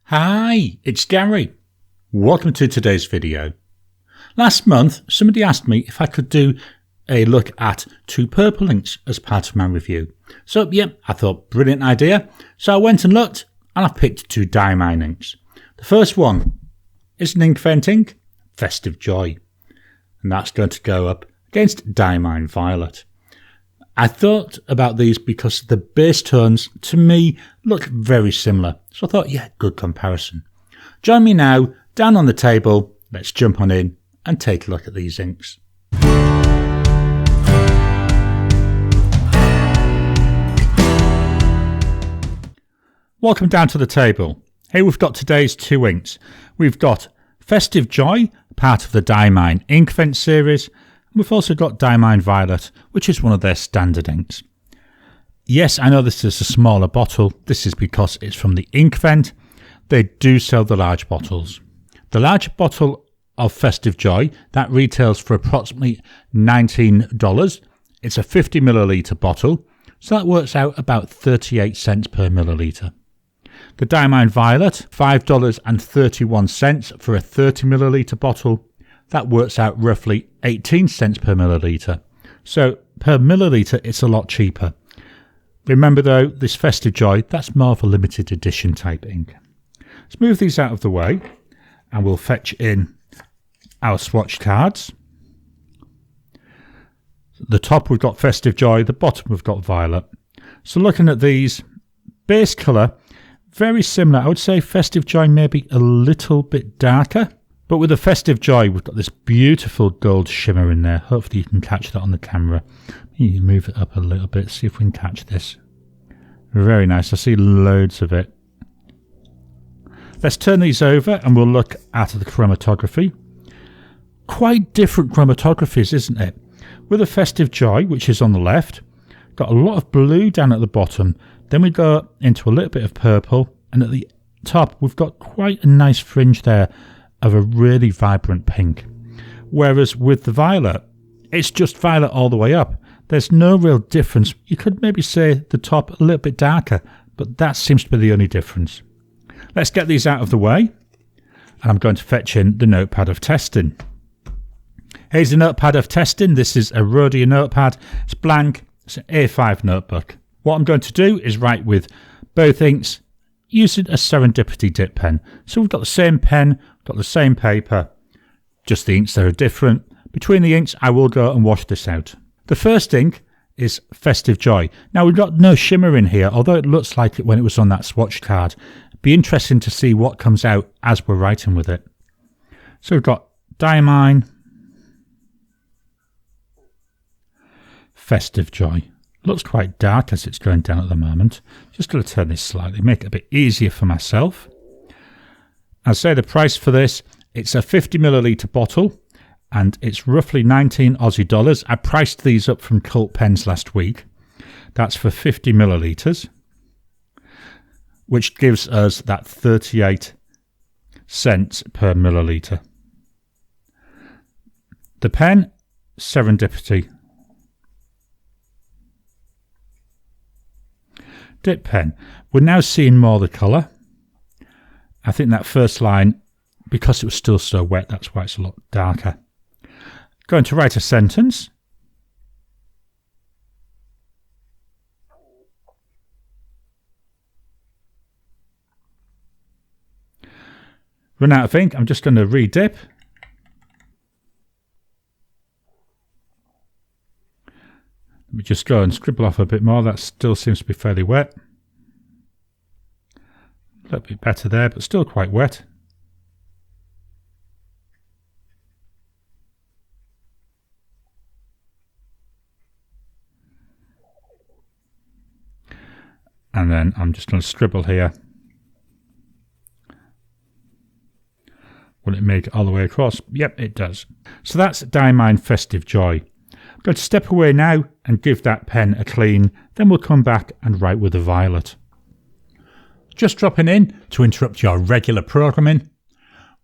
Hi, it's Gary. Welcome to today's video. Last month, somebody asked me if I could do a look at two purple inks as part of my review. So, I thought, brilliant idea. So I went and looked, and I've picked two Diamine inks. The first one is an Inkvent ink, Festive Joy. And that's going to go up against Diamine Violet. I thought about these because the base tones, to me, look very similar. So I thought, good comparison. Join me now, down on the table. Let's jump on in and take a look at these inks. Welcome down to the table. Here we've got today's two inks. We've got Festive Joy, part of the Diamine Inkvent series. We've also got Diamine Violet, which is one of their standard inks. Yes, I know this is a smaller bottle. This is because it's from the Inkvent. They do sell the large bottles. The large bottle of Festive Joy, that retails for approximately $19. It's a 50 milliliter bottle, so that works out about 38 cents per milliliter. The Diamine Violet, $5.31 for a 30 milliliter bottle. That works out roughly 18 cents per milliliter. So per milliliter, it's a lot cheaper. Remember though, this Festive Joy, that's more of a limited edition type ink. Let's move these out of the way and we'll fetch in our swatch cards. The top we've got Festive Joy, the bottom we've got Violet. So looking at these, base colour, very similar. I would say Festive Joy maybe a little bit darker. But with the Festive Joy, we've got this beautiful gold shimmer in there. Hopefully you can catch that on the camera. You can move it up a little bit, see if we can catch this. Very nice. I see loads of it. Let's turn these over and we'll look at the chromatography. Quite different chromatographies, isn't it? With the Festive Joy, which is on the left, got a lot of blue down at the bottom. Then we go into a little bit of purple. And at the top, we've got quite a nice fringe there of a really vibrant pink. Whereas with the Violet, it's just violet all the way up. There's no real difference. You could maybe say the top a little bit darker, but that seems to be the only difference. Let's get these out of the way, and I'm going to fetch in the notepad of testing. Here's the notepad of testing. This is a Rhodia notepad. It's blank. It's an A5 notebook. What I'm going to do is write with both inks using a Serendipity dip pen. So we've got the same pen, got the same paper, just the inks that are different. Between the inks, I will go and wash this out. The first ink is Festive Joy. Now, we've got no shimmer in here, although it looks like it when it was on that swatch card. It'd be interesting to see what comes out as we're writing with it. So we've got Diamine, Festive Joy. Looks quite dark as it's going down at the moment. Just going to turn this slightly, make it a bit easier for myself. I'll say the price for this, it's a 50 milliliter bottle and it's roughly 19 Aussie dollars. I priced these up from Cult Pens last week. That's for 50 milliliters, which gives us that 38 cents per milliliter. The pen, Serendipity dip pen. We're now seeing more of the colour. I think that first line, because it was still so wet, that's why it's a lot darker. Going to write a sentence. Run out of ink. I'm just going to re-dip. Let me just go and scribble off a bit more. That still seems to be fairly wet. A little bit better there, but still quite wet. And then I'm just going to scribble here. Will it make it all the way across? Yep, it does. So that's Diamine Festive Joy. I'm going to step away now and give that pen a clean, then we'll come back and write with the Violet. Just dropping in to interrupt your regular programming.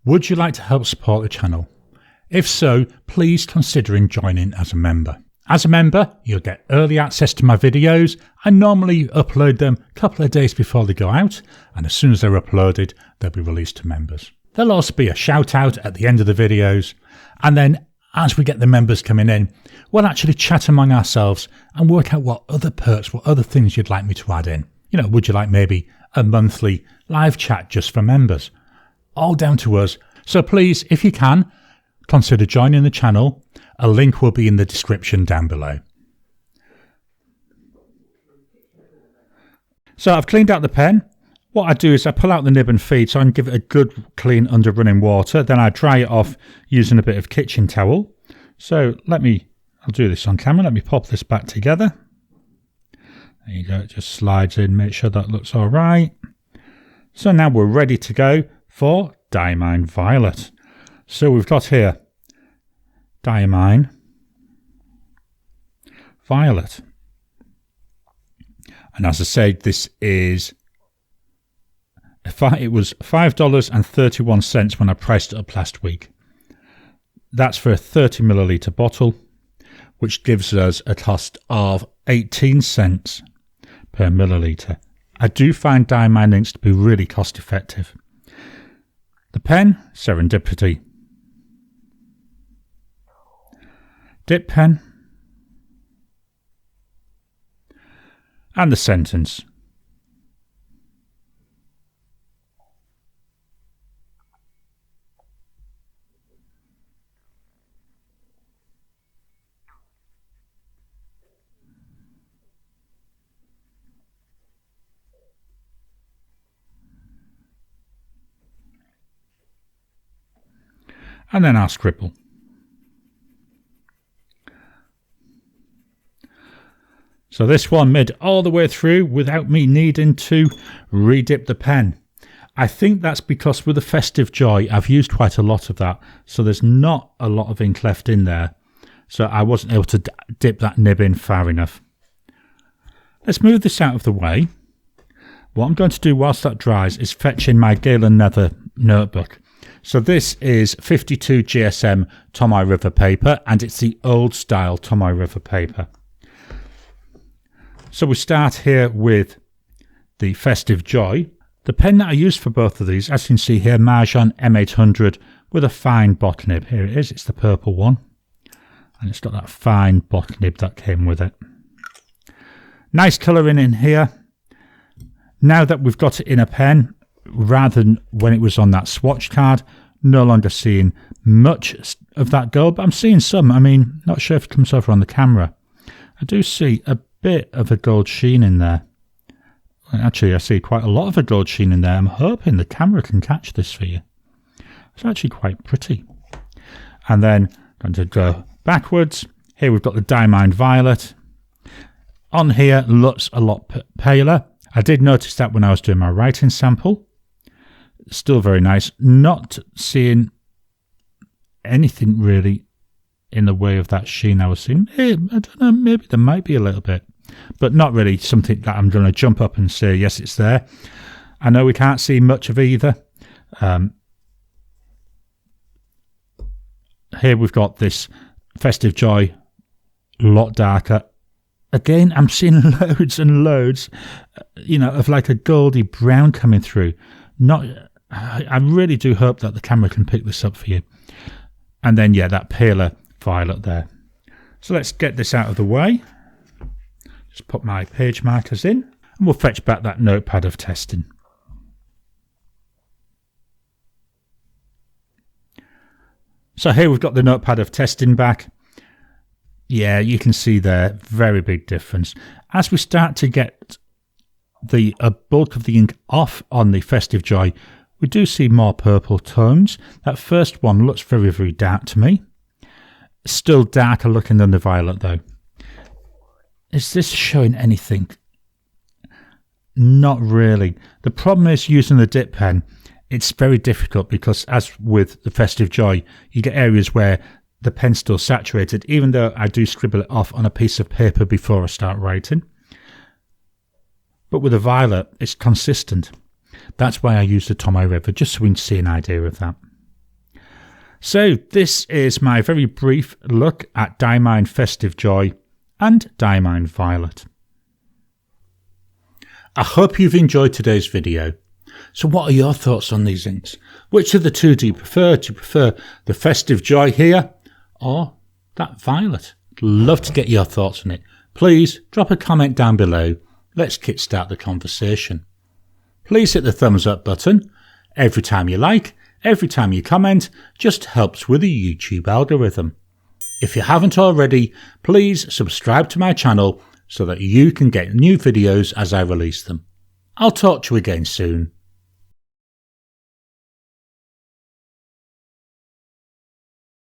Would you like to help support the channel? If so, please consider joining as a member. As a member, you'll get early access to my videos. I normally upload them a couple of days before they go out, and as soon as they're uploaded, they'll be released to members. There'll also be a shout out at the end of the videos, and then as we get the members coming in, we'll actually chat among ourselves and work out what other perks, what other things you'd like me to add in. You know, would you like maybe a monthly live chat just for members? All down to us. So please, if you can, consider joining the channel. A link will be in the description down below. So I've cleaned out the pen. What I do is I pull out the nib and feed so I can give it a good clean under running water. Then I dry it off using a bit of kitchen towel. So I'll do this on camera. Let me pop this back together. There you go. It just slides in. Make sure that looks all right. So now we're ready to go for Diamine Violet. So we've got here Diamine Violet. And as I said, this is, it was $5.31 when I priced it up last week. That's for a 30 milliliter bottle, which gives us a cost of 18 cents per milliliter. I do find Diamine inks to be really cost effective. The pen, Serendipity. Dip pen. And the sentence. And then our scribble. So this one made all the way through without me needing to redip the pen. I think that's because with the Festive Joy, I've used quite a lot of that. So there's not a lot of ink left in there. So I wasn't able to dip that nib in far enough. Let's move this out of the way. What I'm going to do whilst that dries is fetch in my Galen Leather notebook. So this is 52 GSM Tomoe River paper, and it's the old style Tomoe River paper. So we start here with the Festive Joy. The pen that I used for both of these, as you can see here, Marjon M800 with a fine bottle nib. Here it is, it's the purple one. And it's got that fine bottle nib that came with it. Nice colouring in here. Now that we've got it in a pen, rather than when it was on that swatch card, no longer seeing much of that gold, but I'm seeing some. I mean, not sure if it comes over on the camera. I do see a bit of a gold sheen in there. Actually, I see quite a lot of a gold sheen in there. I'm hoping the camera can catch this for you. It's actually quite pretty. And then I'm going to go backwards. Here we've got the Diamine Violet. On here looks a lot paler. I did notice that when I was doing my writing sample. Still very nice. Not seeing anything really in the way of that sheen I was seeing. I don't know, maybe there might be a little bit, but not really something that I'm going to jump up and say, yes, it's there. I know we can't see much of either. Here we've got this Festive Joy, a lot darker. Again, I'm seeing loads and loads, of like a goldy brown coming through. I really do hope that the camera can pick this up for you. And then, yeah, that paler violet there. So let's get this out of the way. Just put my page markers in, and we'll fetch back that notepad of testing. So here we've got the notepad of testing back. Yeah, you can see there, very big difference. As we start to get the bulk of the ink off on the Festive Joy, we do see more purple tones. That first one looks very, very dark to me. Still darker looking than the violet though. Is this showing anything? Not really. The problem is using the dip pen. It's very difficult because as with the Festive Joy, you get areas where the pen's still saturated, even though I do scribble it off on a piece of paper before I start writing. But with the violet, it's consistent. That's why I use the Tomoe River, just so we can see an idea of that. So this is my very brief look at Diamine Festive Joy and Diamine Violet. I hope you've enjoyed today's video. So what are your thoughts on these inks? Which of the two do you prefer? Do you prefer the Festive Joy here or that Violet? I'd love to get your thoughts on it. Please drop a comment down below. Let's kickstart the conversation. Please hit the thumbs up button. Every time you like, every time you comment, just helps with the YouTube algorithm. If you haven't already, please subscribe to my channel so that you can get new videos as I release them. I'll talk to you again soon.